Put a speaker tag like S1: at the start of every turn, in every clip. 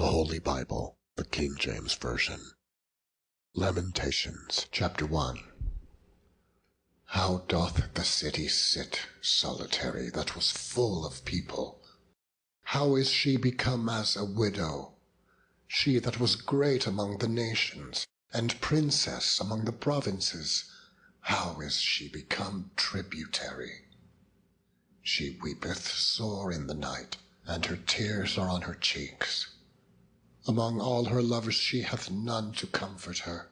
S1: The Holy Bible, the King James Version. Lamentations, chapter 1. How doth the city sit solitary that was full of people? How is she become as a widow, she that was great among the nations, and princess among the provinces? How is she become tributary? She weepeth sore in the night, and her tears are on her cheeks. Among all her lovers she hath none to comfort her.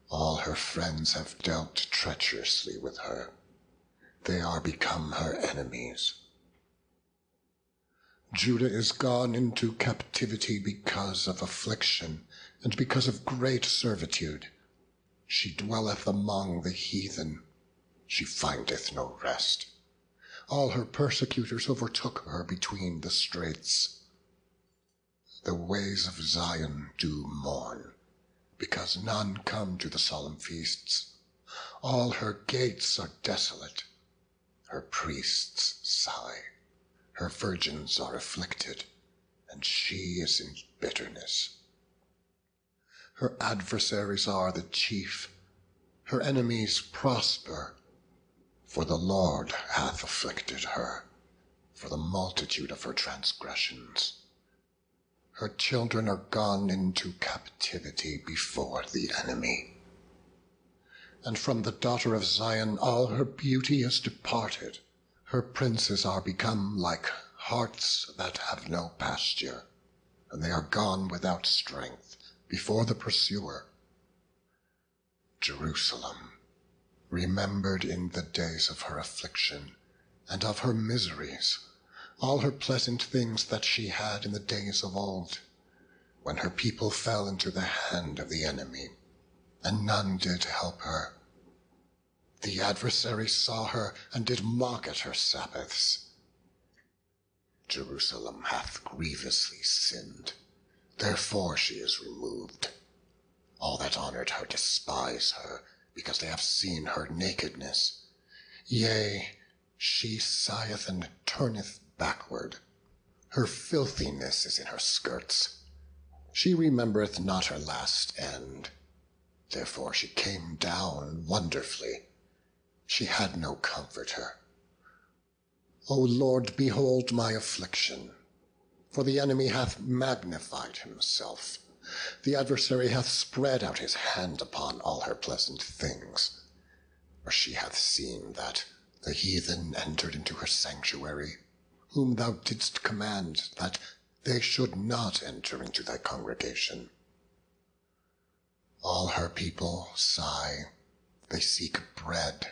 S1: All her friends have dealt treacherously with her. They are become her enemies. Judah is gone into captivity because of affliction, and because of great servitude. She dwelleth among the heathen. She findeth no rest. All her persecutors overtook her between the straits. The ways of Zion do mourn, because none come to the solemn feasts. All her gates are desolate. Her priests sigh. Her virgins are afflicted, and she is in bitterness. Her adversaries are the chief. Her enemies prosper. For the Lord hath afflicted her, for the multitude of her transgressions. Her children are gone into captivity before the enemy. And from the daughter of Zion all her beauty is departed. Her princes are become like harts that have no pasture, and they are gone without strength before the pursuer. Jerusalem, remembered in the days of her affliction and of her miseries, all her pleasant things that she had in the days of old, when her people fell into the hand of the enemy, and none did help her. The adversary saw her, and did mock at her Sabbaths. Jerusalem hath grievously sinned, therefore she is removed. All that honored her despise her, because they have seen her nakedness. Yea, she sigheth and turneth backward. Her filthiness is in her skirts. She remembereth not her last end. Therefore she came down wonderfully. She had no comforter. O Lord, behold my affliction, for the enemy hath magnified himself. The adversary hath spread out his hand upon all her pleasant things. For she hath seen that the heathen entered into her sanctuary, whom thou didst command that they should not enter into thy congregation. All her people sigh, they seek bread.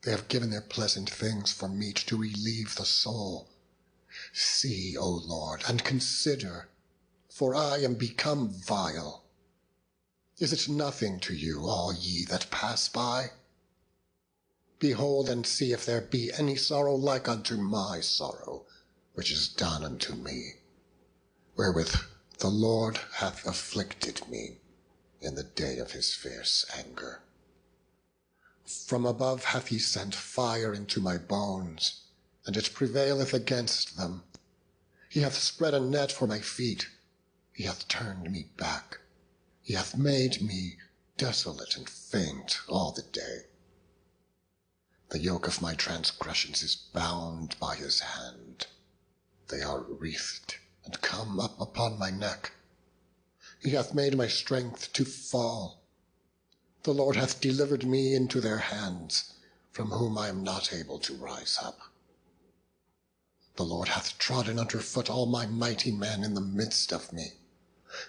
S1: They have given their pleasant things for meat to relieve the soul. See, O Lord, and consider, for I am become vile. Is it nothing to you, all ye that pass by? Behold and see if there be any sorrow like unto my sorrow, which is done unto me, wherewith the Lord hath afflicted me in the day of his fierce anger. From above hath he sent fire into my bones, and it prevaileth against them. He hath spread a net for my feet. He hath turned me back. He hath made me desolate and faint all the day. The yoke of my transgressions is bound by his hand. They are wreathed and come up upon my neck. He hath made my strength to fall. The Lord hath delivered me into their hands, from whom I am not able to rise up. The Lord hath trodden under foot all my mighty men in the midst of me.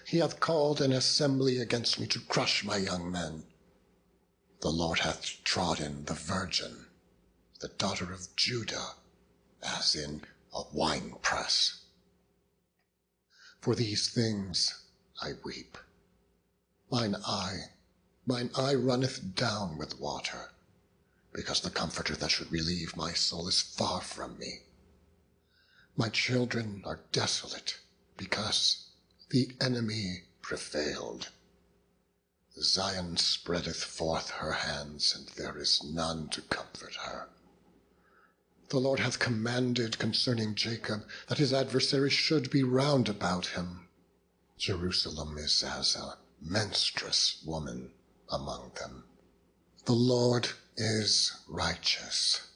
S1: He hath called an assembly against me to crush my young men. The Lord hath trodden the virgin, the daughter of Judah, as in a winepress. For these things I weep. Mine eye runneth down with water, because the comforter that should relieve my soul is far from me. My children are desolate, because the enemy prevailed. Zion spreadeth forth her hands, and there is none to comfort her. The Lord hath commanded concerning Jacob, that his adversaries should be round about him. Jerusalem is as a menstruous woman among them. The Lord is righteous,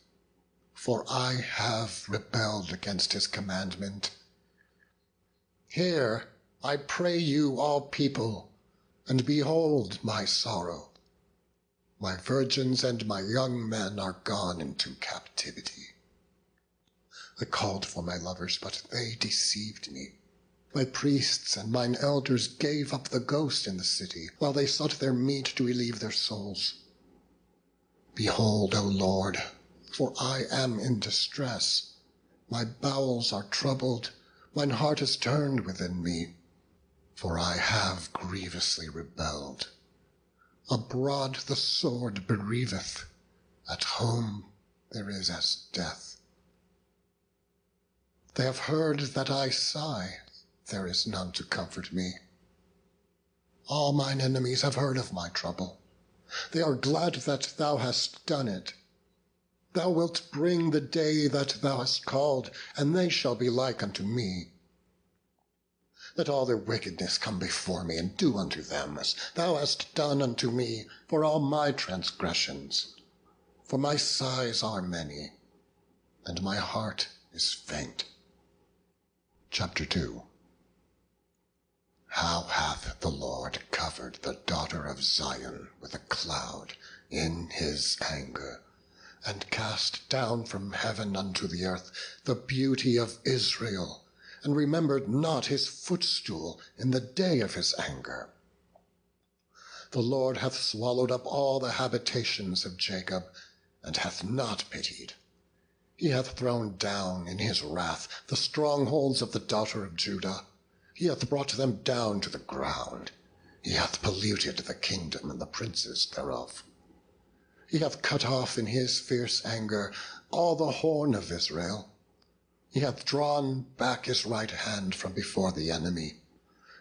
S1: for I have rebelled against his commandment. Hear, I pray you, all people, and behold my sorrow. My virgins and my young men are gone into captivity. I called for my lovers, but they deceived me. My priests and mine elders gave up the ghost in the city, while they sought their meat to relieve their souls. Behold, O Lord, for I am in distress. My bowels are troubled, mine heart is turned within me, for I have grievously rebelled. Abroad the sword bereaveth, at home there is as death. They have heard that I sigh, there is none to comfort me. All mine enemies have heard of my trouble. They are glad that thou hast done it. Thou wilt bring the day that thou hast called, and they shall be like unto me. Let all their wickedness come before me, and do unto them as thou hast done unto me for all my transgressions. For my sighs are many, and my heart is faint. Chapter 2. How hath the Lord covered the daughter of Zion with a cloud in his anger, and cast down from heaven unto the earth the beauty of Israel, and remembered not his footstool in the day of his anger. The Lord hath swallowed up all the habitations of Jacob, and hath not pitied. He hath thrown down in his wrath the strongholds of the daughter of Judah. He hath brought them down to the ground. He hath polluted the kingdom and the princes thereof. He hath cut off in his fierce anger all the horn of Israel. He hath drawn back his right hand from before the enemy,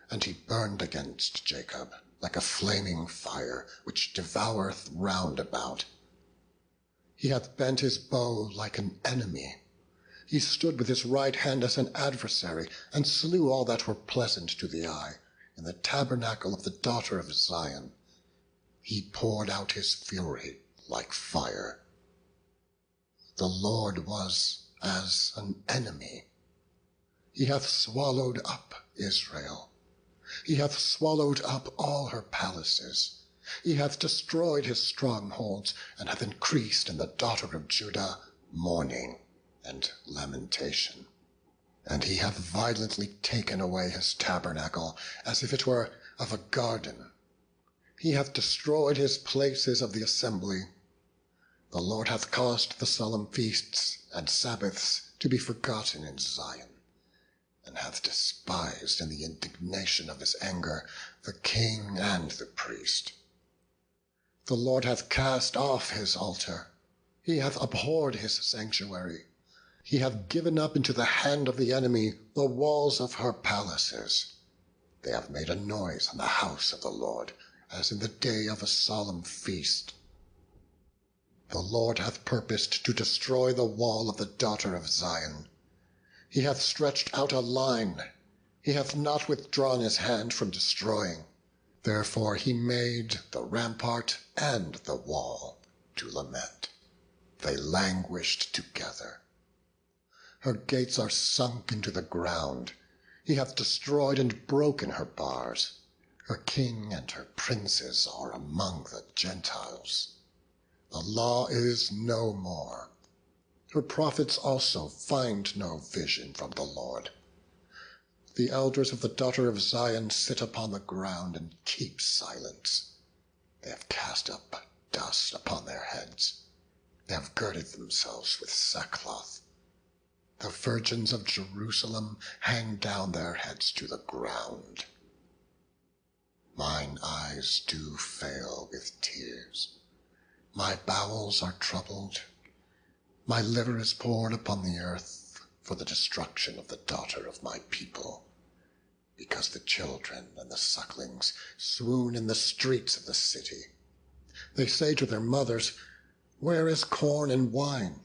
S1: and he burned against Jacob like a flaming fire, which devoureth round about. He hath bent his bow like an enemy. He stood with his right hand as an adversary, and slew all that were pleasant to the eye, in the tabernacle of the daughter of Zion. He poured out his fury like fire. The Lord was as an enemy. He hath swallowed up Israel. He hath swallowed up all her palaces. He hath destroyed his strongholds, and hath increased in the daughter of Judah mourning and lamentation. And he hath violently taken away his tabernacle, as if it were of a garden. He hath destroyed his places of the assembly. The Lord hath caused the solemn feasts and Sabbaths to be forgotten in Zion, and hath despised in the indignation of his anger the king and the priest. The Lord hath cast off his altar. He hath abhorred his sanctuary. He hath given up into the hand of the enemy the walls of her palaces. They have made a noise in the house of the Lord, as in the day of a solemn feast. The Lord hath purposed to destroy the wall of the daughter of Zion. He hath stretched out a line. He hath not withdrawn his hand from destroying. Therefore he made the rampart and the wall to lament. They languished together. Her gates are sunk into the ground. He hath destroyed and broken her bars. Her king and her princes are among the Gentiles. The law is no more. Her prophets also find no vision from the Lord. The elders of the daughter of Zion sit upon the ground and keep silence. They have cast up dust upon their heads. They have girded themselves with sackcloth. The virgins of Jerusalem hang down their heads to the ground. Mine eyes do fail with tears. My bowels are troubled. My liver is poured upon the earth for the destruction of the daughter of my people, because the children and the sucklings swoon in the streets of the city. They say to their mothers, "Where is corn and wine?"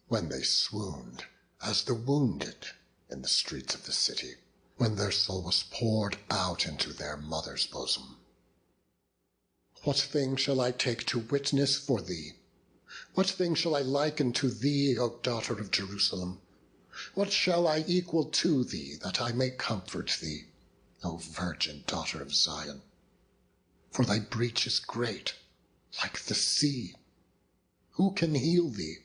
S1: when they swooned as the wounded in the streets of the city. when their soul was poured out into their mother's bosom. What thing shall I take to witness for thee? What thing shall I liken to thee, O daughter of Jerusalem? What shall I equal to thee, that I may comfort thee, O virgin daughter of Zion? For thy breach is great, like the sea. Who can heal thee?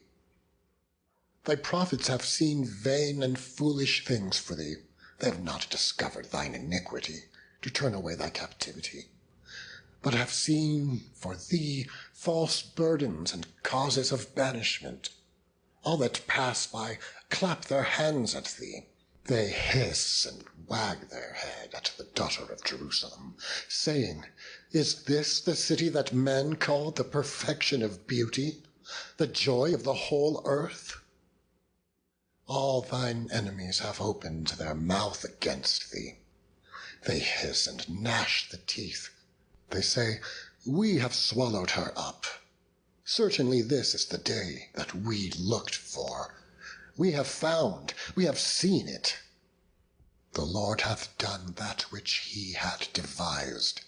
S1: Thy prophets have seen vain and foolish things for thee. They have not discovered thine iniquity, to turn away thy captivity, but have seen for thee false burdens and causes of banishment. All that pass by clap their hands at thee. They hiss and wag their head at the daughter of Jerusalem, saying, Is this the city that men call the perfection of beauty, the joy of the whole earth? All thine enemies have opened their mouth against thee. They hiss and gnash the teeth. They say, We have swallowed her up. Certainly this is the day that we looked for. We have found, we have seen it. The Lord hath done that which he had devised.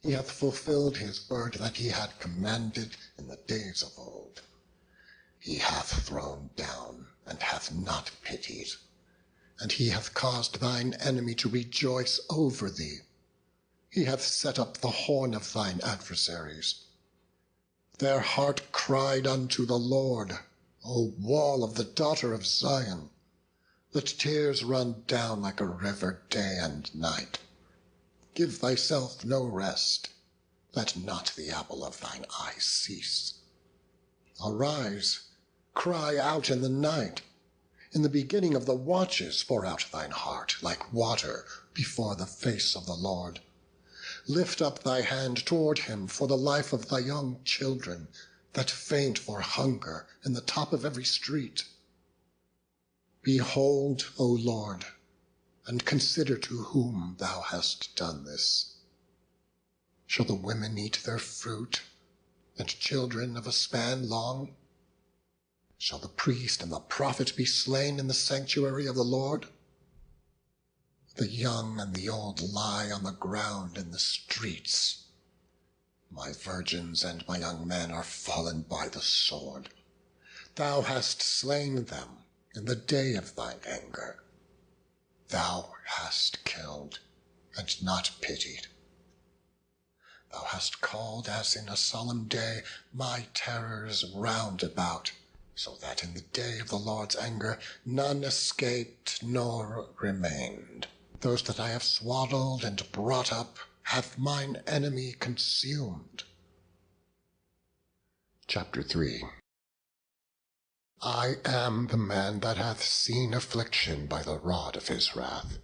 S1: He hath fulfilled his word that he had commanded in the days of old. He hath thrown down, and hath not pitied. And he hath caused thine enemy to rejoice over thee. He hath set up the horn of thine adversaries. Their heart cried unto the Lord, O wall of the daughter of Zion. Let tears run down like a river day and night. Give thyself no rest, let not the apple of thine eye cease. Arise, cry out in the night. In the beginning of the watches pour out thine heart like water before the face of the Lord. Lift up thy hand toward him for the life of thy young children that faint for hunger in the top of every street. Behold, O Lord, and consider to whom thou hast done this. Shall the women eat their fruit, and children of a span long? Shall the priest and the prophet be slain in the sanctuary of the Lord? The young and the old lie on the ground in the streets. My virgins and my young men are fallen by the sword. Thou hast slain them in the day of thine anger. Thou hast killed and not pitied. Thou hast called as in a solemn day my terrors round about, so that in the day of the Lord's anger none escaped nor remained. Those that I have swaddled and brought up hath mine enemy consumed. Chapter 3. I am the man that hath seen affliction by the rod of his wrath.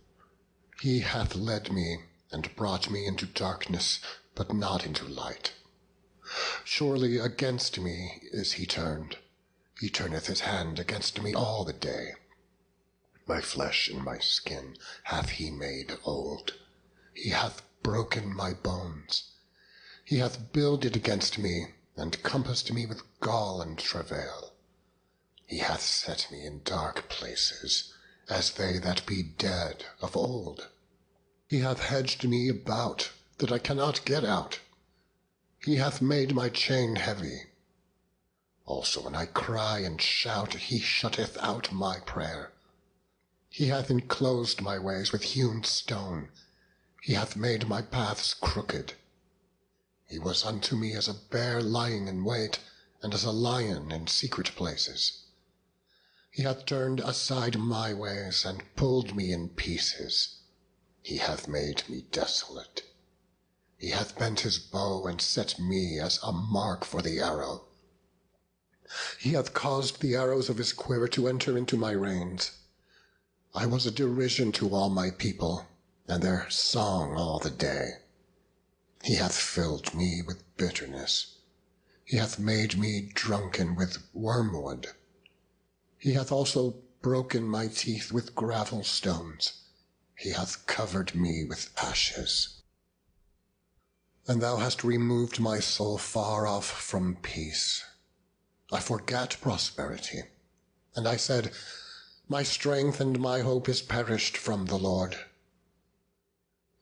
S1: He hath led me and brought me into darkness, but not into light. Surely against me is he turned. He turneth his hand against me all the day. My flesh and my skin hath he made old. He hath broken my bones. He hath builded against me, and compassed me with gall and travail. He hath set me in dark places, as they that be dead of old. He hath hedged me about, that I cannot get out. He hath made my chain heavy. Also when I cry and shout, he shutteth out my prayer. He hath enclosed my ways with hewn stone. He hath made my paths crooked. He was unto me as a bear lying in wait, and as a lion in secret places. He hath turned aside my ways, and pulled me in pieces. He hath made me desolate. He hath bent his bow, and set me as a mark for the arrow. He hath caused the arrows of his quiver to enter into my reins. I was a derision to all my people, and their song all the day. He hath filled me with bitterness. He hath made me drunken with wormwood. He hath also broken my teeth with gravel stones. He hath covered me with ashes. And thou hast removed my soul far off from peace. I forgat prosperity, and I said, My strength and my hope is perished from the Lord.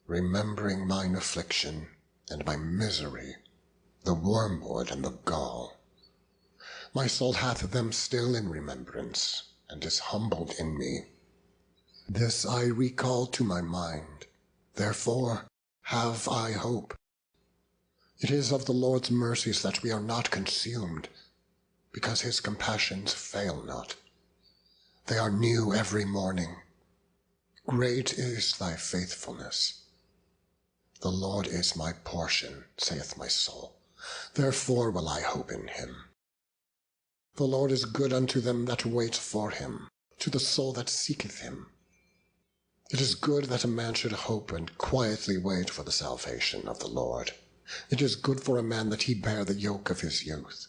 S1: remembering mine affliction and my misery, the wormwood and the gall. My soul hath them still in remembrance, and is humbled in me. This I recall to my mind, therefore have I hope. It is of the Lord's mercies that we are not consumed, because his compassions fail not. They are new every morning. Great is thy faithfulness. The Lord is my portion, saith my soul. Therefore will I hope in him. The Lord is good unto them that wait for him, to the soul that seeketh him. It is good that a man should hope and quietly wait for the salvation of the Lord. It is good for a man that he bear the yoke of his youth.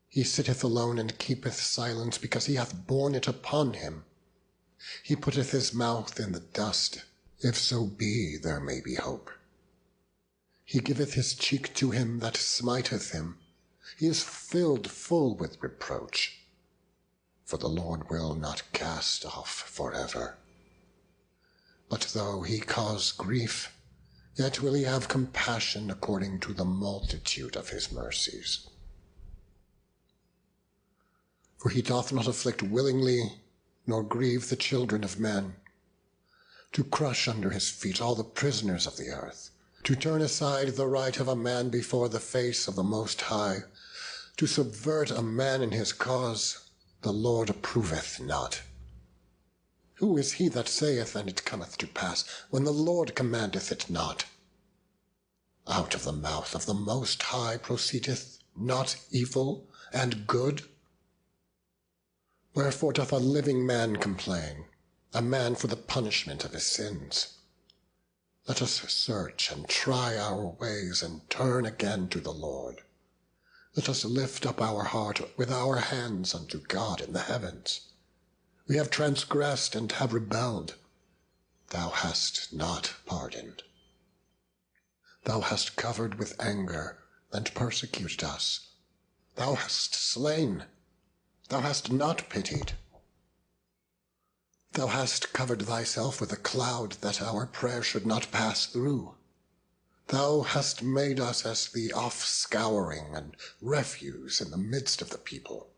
S1: He sitteth alone and keepeth silence, because he hath borne it upon him. He putteth his mouth in the dust, if so be there may be hope. He giveth his cheek to him that smiteth him. He is filled full with reproach. For the Lord will not cast off forever. But though he cause grief, yet will he have compassion according to the multitude of his mercies. For he doth not afflict willingly, nor grieve the children of men, to crush under his feet all the prisoners of the earth, to turn aside the right of a man before the face of the Most High, to subvert a man in his cause, the Lord approveth not. Who is he that saith, and it cometh to pass, when the Lord commandeth it not? Out of the mouth of the Most High proceedeth not evil and good? Wherefore doth a living man complain, a man for the punishment of his sins? Let us search and try our ways, and turn again to the Lord. Let us lift up our heart with our hands unto God in the heavens. We have transgressed and have rebelled. Thou hast not pardoned. Thou hast covered with anger, and persecuted us. Thou hast slain. Thou hast not pitied. Thou hast covered thyself with a cloud, that our prayer should not pass through. Thou hast made us as the offscouring and refuse in the midst of the people.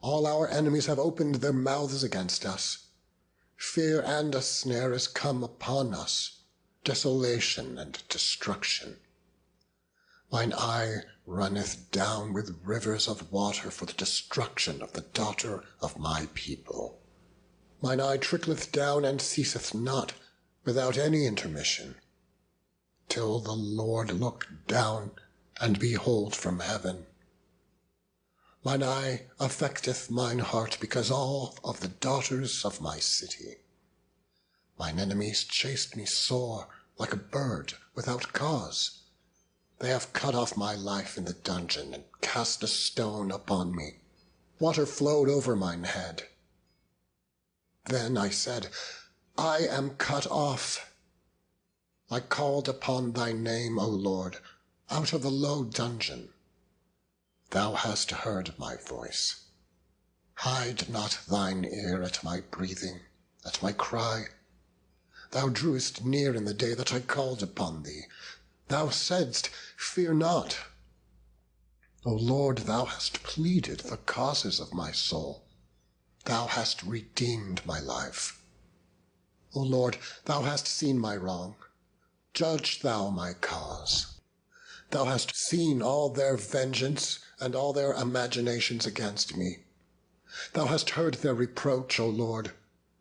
S1: All our enemies have opened their mouths against us. Fear and a snare is come upon us, desolation and destruction. Mine eye runneth down with rivers of water for the destruction of the daughter of my people. Mine eye trickleth down and ceaseth not, without any intermission, till the Lord look down and behold from heaven. Mine eye affecteth mine heart because all of the daughters of my city. Mine enemies chased me sore like a bird without cause. They have cut off my life in the dungeon, and cast a stone upon me. Water flowed over mine head. Then I said, I am cut off. I called upon thy name, O Lord, out of the low dungeon. Thou hast heard my voice. Hide not thine ear at my breathing, at my cry. Thou drewest near in the day that I called upon thee. Thou saidst, fear not. O Lord, thou hast pleaded the causes of my soul. Thou hast redeemed my life. O Lord, thou hast seen my wrong. Judge thou my cause. Thou hast seen all their vengeance and all their imaginations against me. Thou hast heard their reproach, O Lord,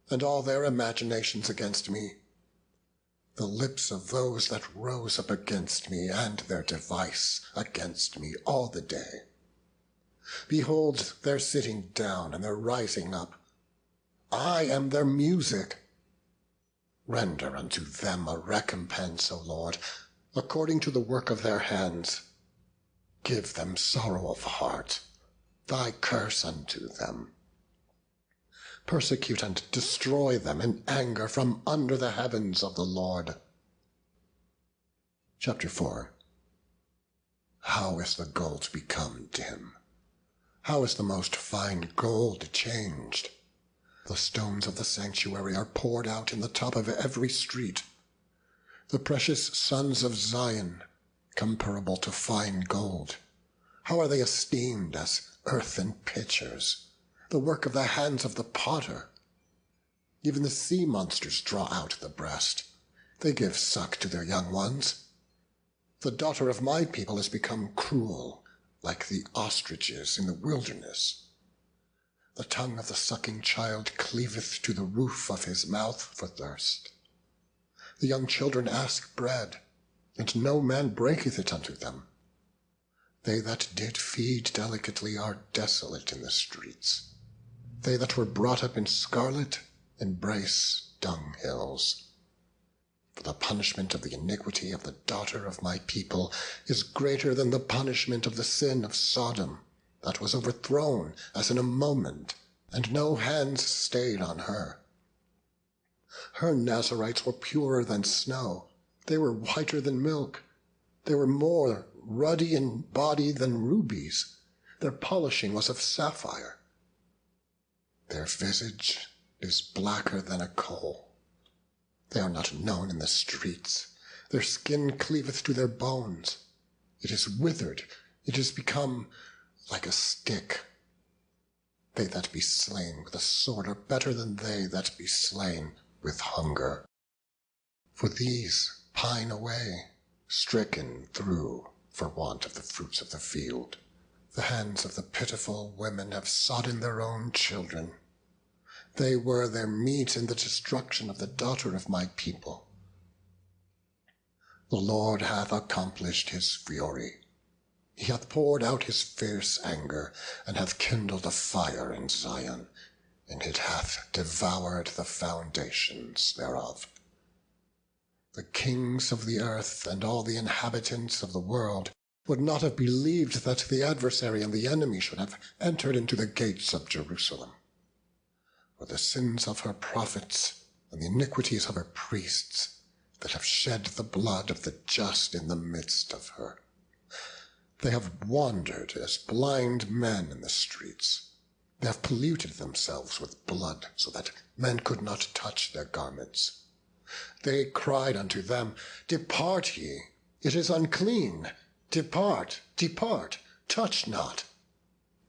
S1: and all their imaginations against me. The lips of those that rose up against me, and their device against me all the day. Behold their sitting down and their rising up. I am their music. Render unto them a recompense, O Lord, according to the work of their hands. Give them sorrow of heart, thy curse unto them. Persecute and destroy them in anger from under the heavens of the Lord. Chapter 4. How is the gold become dim? How is the most fine gold changed? The stones of the sanctuary are poured out in the top of every street. The precious sons of Zion, comparable to fine gold, how are they esteemed as earthen pitchers, the work of the hands of the potter! Even the sea monsters draw out the breast. They give suck to their young ones. The daughter of my people has become cruel, like the ostriches in the wilderness. The tongue of the sucking child cleaveth to the roof of his mouth for thirst. The young children ask bread, and no man breaketh it unto them. They that did feed delicately are desolate in the streets. They that were brought up in scarlet embrace dunghills. For the punishment of the iniquity of the daughter of my people is greater than the punishment of the sin of Sodom, that was overthrown as in a moment, and no hands stayed on her. Her Nazarites were purer than snow, they were whiter than milk, they were more ruddy in body than rubies, their polishing was of sapphire. Their visage is blacker than a coal. They are not known in the streets, their skin cleaveth to their bones. It is withered, it is become like a stick. They that be slain with a sword are better than they that be slain with hunger. For these pine away, stricken through for want of the fruits of the field. The hands of the pitiful women have sodden their own children. They were their meat in the destruction of the daughter of my people. The Lord hath accomplished his fury. He hath poured out his fierce anger, and hath kindled a fire in Zion, and it hath devoured the foundations thereof. The kings of the earth and all the inhabitants of the world would not have believed that the adversary and the enemy should have entered into the gates of Jerusalem. For the sins of her prophets and the iniquities of her priests, that have shed the blood of the just in the midst of her. They have wandered as blind men in the streets. They have polluted themselves with blood, so that men could not touch their garments. They cried unto them, Depart ye, it is unclean. Depart, depart, touch not.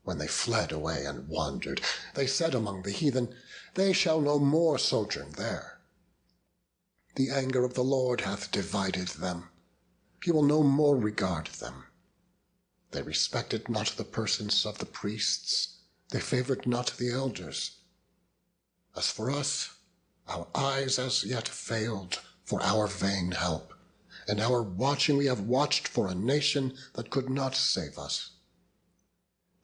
S1: When they fled away and wandered, they said among the heathen, They shall no more sojourn there. The anger of the Lord hath divided them. He will no more regard them. They respected not the persons of the priests. They favoured not the elders. As for us, our eyes as yet failed for our vain help. In our watching we have watched for a nation that could not save us.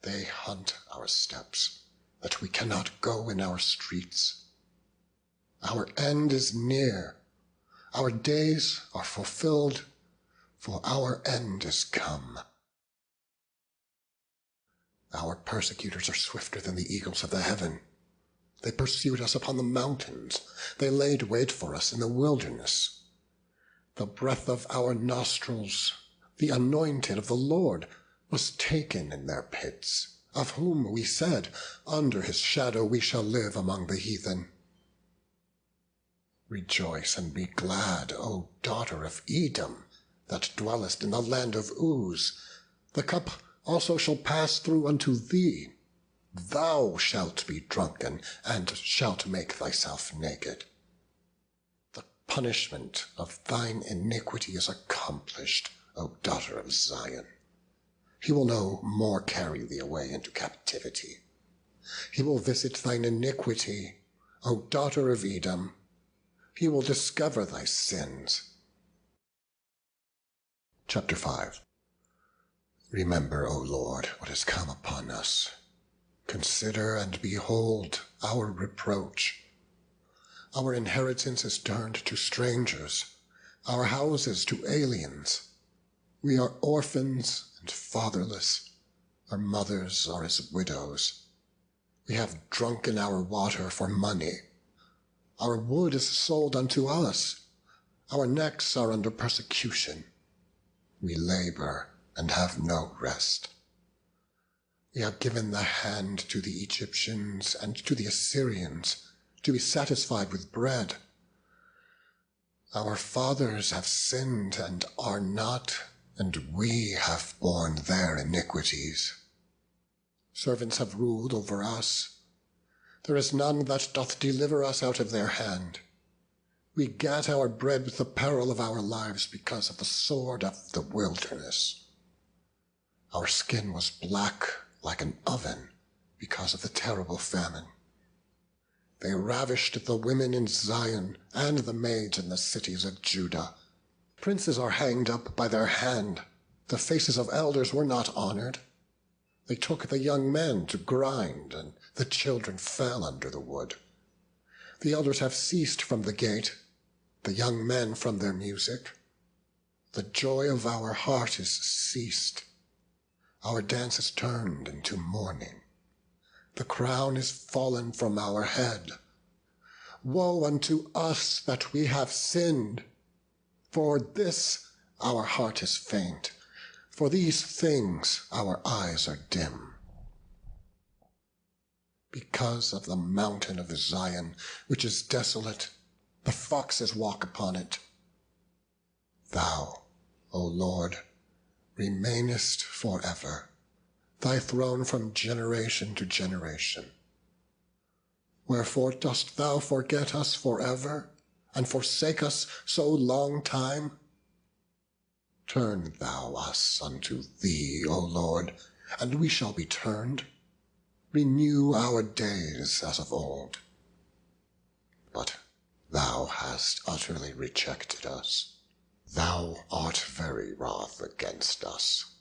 S1: They hunt our steps, that we cannot go in our streets. Our end is near. Our days are fulfilled, for our end is come. Our persecutors are swifter than the eagles of the heaven. They pursued us upon the mountains. They laid wait for us in the wilderness. The breath of our nostrils, the anointed of the Lord, was taken in their pits, of whom we said, Under his shadow we shall live among the heathen. Rejoice and be glad, O daughter of Edom, that dwellest in the land of Uz. The cup also shall pass through unto thee. Thou shalt be drunken, and shalt make thyself naked. The punishment of thine iniquity is accomplished, O daughter of Zion. He will no more carry thee away into captivity. He will visit thine iniquity, O daughter of Edom. He will discover thy sins. Chapter 5. Remember, O Lord, what has come upon us. Consider and behold our reproach. Our inheritance is turned to strangers, our houses to aliens. We are orphans and fatherless. Our mothers are as widows. We have drunken our water for money. Our wood is sold unto us. Our necks are under persecution. We labor and have no rest. We have given the hand to the Egyptians and to the Assyrians to be satisfied with bread. Our fathers have sinned and are not, and we have borne their iniquities. Servants have ruled over us. There is none that doth deliver us out of their hand. We gat our bread with the peril of our lives because of the sword of the wilderness. Our skin was black like an oven because of the terrible famine. They ravished the women in Zion and the maids in the cities of Judah. Princes are hanged up by their hand. The faces of elders were not honored. They took the young men to grind, and the children fell under the wood. The elders have ceased from the gate, the young men from their music. The joy of our heart is ceased. Our dance is turned into mourning. The crown is fallen from our head. Woe unto us that we have sinned! For this our heart is faint. For these things our eyes are dim. Because of the mountain of Zion, which is desolate, the foxes walk upon it. Thou, O Lord, remainest forever, thy throne from generation to generation. Wherefore dost thou forget us forever, and forsake us so long time? Turn thou us unto thee, O Lord, and we shall be turned. Renew our days as of old. But thou hast utterly rejected us. Thou art very wroth against us.